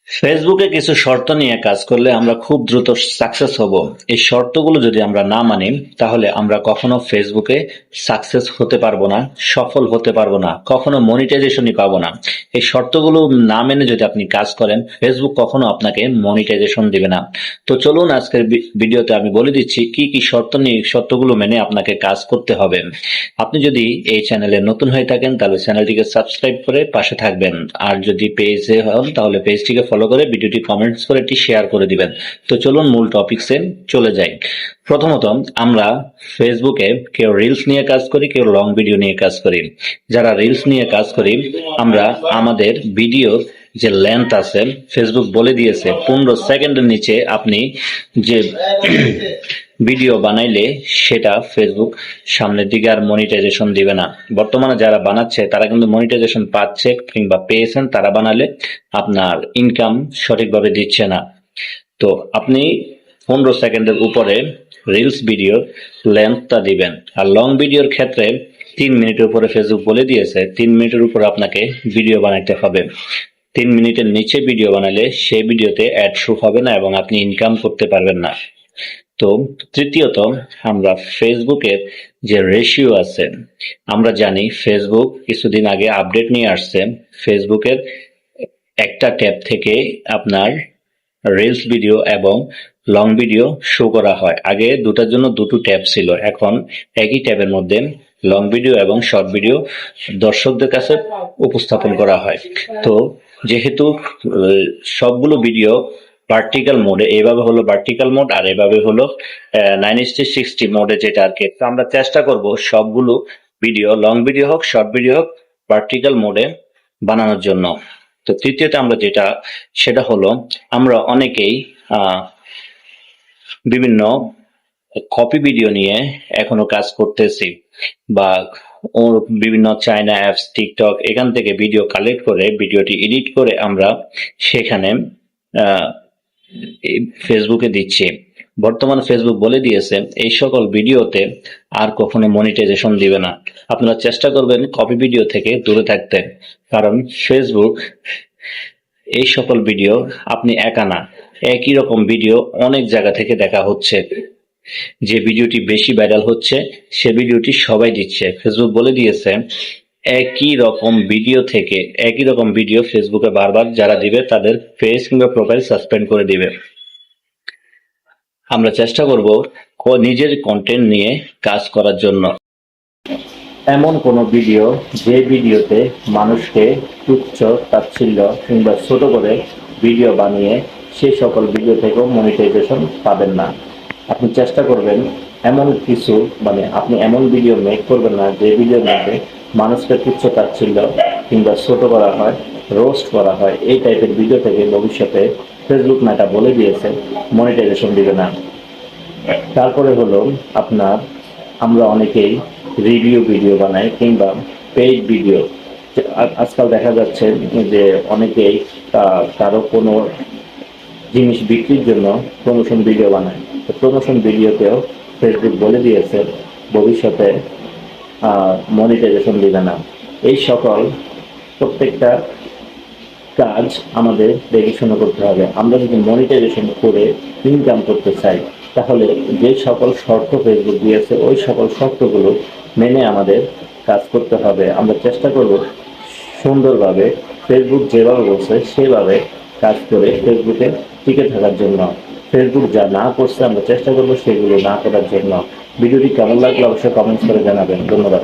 ফেসবুকে কিছু শর্ত নিয়ে কাজ করলে আমরা খুব দ্রুত সাকসেস হব। এই শর্তগুলো যদি আমরা না মানি তাহলে আমরা কখনো ফেসবুকে সাকসেস হতে পারবো না, সফল হতে পারবো না, কখনো মনিটাইজেশনই পাবো না। এই শর্তগুলো না মেনে যদি আপনি কাজ করেন ফেসবুক কখনো আপনাকে মনিটাইজেশন দিবে না। তো চলুন আজকের ভিডিওতে আমি বলে দিচ্ছি কি কি শর্ত নিয়ে শর্তগুলো মেনে আপনাকে কাজ করতে হবে। আপনি যদি এই চ্যানেলে নতুন হয়ে থাকেন তাহলে চ্যানেলটিকে সাবস্ক্রাইব করে পাশে থাকবেন, আর যদি পেজে হন তাহলে পেজটিকে ফলো করে ভিডিওটি কমেন্টস করে এটি শেয়ার করে দিবেন। তো চলুন মূল টপিকসে চলে যাই। প্রথমত, আমরা ফেসবুকে কেউ রিলস নিয়ে কাজ করি, কেউ লং ভিডিও নিয়ে কাজ করি। যারা রিলস নিয়ে কাজ করি আমরা আমাদের ভিডিও যে লেন্থ আছে ফেসবুক বলে দিয়েছে 15 সেকেন্ডের নিচে আপনি যে ভিডিও বানাইলে সেটা ফেসবুক সামনের দিকে আর মনিটাইজেশন দিবে না। বর্তমানে যারা বানাচ্ছে তারা কিন্তু মনিটাইজেশন পাচ্ছে কিংবা পেয়েছেন, তারা বানালে আপনার ইনকাম সঠিকভাবে দিচ্ছে না। তো আপনি 15 সেকেন্ডের উপরে রিলস ভিডিওর লেন্থটা দিবেন। আর লং ভিডিওর ক্ষেত্রে 3 মিনিটের উপরে ফেসবুক বলে দিয়েছে 3 মিনিটের উপর আপনাকে ভিডিও বানাইতে হবে। 3 মিনিটের নিচে ভিডিও বানালে সেই ভিডিওতে অ্যাড শো হবে না এবং আপনি ইনকাম করতে পারবেন না। তো তৃতীয়ত, আমরা ফেসবুকের যে রেশিও আছে, আমরা জানি ফেসবুক কিছুদিন আগে আপডেট নিয়ে আসছে। ফেসবুকের একটা ট্যাব থেকে আপনার রিলস ভিডিও এবং লং ভিডিও শো করা হয়। আগে দুটার জন্য দুটো ট্যাব ছিল, এখন একই ট্যাবের মধ্যে লং ভিডিও এবং শর্ট ভিডিও দর্শকদের কাছে উপস্থাপন করা হয়। তো যেহেতু সবগুলো ভিডিও ভার্টিক্যাল মোডে, এভাবে হলো ভার্টিক্যাল মোড আর এভাবে হলো 9:60 মোডে, যেটা আর কি। তো আমরা চেষ্টা করব সবগুলো ভিডিও, লং ভিডিও হোক শর্ট ভিডিও হোক, ভার্টিক্যাল মোডে বানানোর জন্য। তো তৃতীয়ত আমরা যেটা সেটা হলো আমরা অনেকেই বিভিন্ন কপি ভিডিও নিয়ে এখনো কাজ করতেছি, বা বিভিন্ন চায়না অ্যাপস, টিকটক, এখান থেকে ভিডিও কালেক্ট করে ভিডিওটি এডিট করে আমরা সেখানে ফেসবুকে দিচ্ছি। বর্তমানে ফেসবুক বলে দিয়েছে এই সকল ভিডিওতে আর কখনো মনিটাইজেশন দিবে না। আপনারা চেষ্টা করবেন কপি ভিডিও থেকে দূরে থাকতে, কারণ ফেসবুক এই সকল ভিডিও আপনি একা না, একই রকম ভিডিও অনেক জায়গা থেকে দেখা হচ্ছে। যে ভিডিওটি বেশি ভাইরাল হচ্ছে সে ভিডিওটি সবাই দিচ্ছে। ফেসবুক বলে দিয়েছে একই রকম ভিডিও থেকে একই রকম ভিডিও ফেসবুকে বারবার যারা দিবে তাদের পেজ কিংবা প্রোফাইল সাসপেন্ড করে দিবে। আমরা চেষ্টা করব নিজের কন্টেন্ট নিয়ে কাজ করার জন্য। এমন কোনো ভিডিও যে ভিডিওতে মানুষকে তুচ্ছ তাচ্ছিল্য কিংবা ছোট করে ভিডিও বানিয়ে সেই সকল ভিডিও থেকেও মনিটাইজেশন পাবেন না। আপনি চেষ্টা করবেন এমন কিছু, আপনি এমন ভিডিও মেক করবেন না যে ভিডিওর মধ্যে মানুষকে তুচ্ছ তাচ্ছিল্য কিংবা ছোট করা হয়, রোস্ট করা হয়। এই টাইপের ভিডিও থেকে ভবিষ্যতে ফেসবুক না এটা বলে দিয়েছে মনিটাইজেশন দিবে না। তারপরে হলো আপনার, আমরা অনেকেই রিভিউ ভিডিও বানাই কিংবা পেইড ভিডিও। আজকাল দেখা যাচ্ছে যে অনেকেই কারো কোনো জিনিস বিক্রির জন্য প্রমোশন ভিডিও বানায়। তো প্রমোশন ভিডিওতেও ফেসবুক বলে দিয়েছে ভবিষ্যতে মনিটাইজেশন দিবে না। এই সকল প্রত্যেকটা কাজ আমাদের দেখাশোনা করতে হবে। আমরা যদি মনিটাইজেশন করে ইনকাম করতে চাই তাহলে যে সকল শর্ত ফেসবুক দিয়েছে ওই সকল শর্তগুলো মেনে আমাদের কাজ করতে হবে। আমরা চেষ্টা করব সুন্দরভাবে ফেসবুক যেভাবে বলছে সেভাবে কাজ করে ফেসবুকে টিকে থাকার জন্য। ফেসবুক যা না করছে আমরা চেষ্টা করব সেগুলো না করার জন্য। ভিডিওটি কেমন লাগলো অবশ্যই কমেন্টস করে জানাবেন। ধন্যবাদ।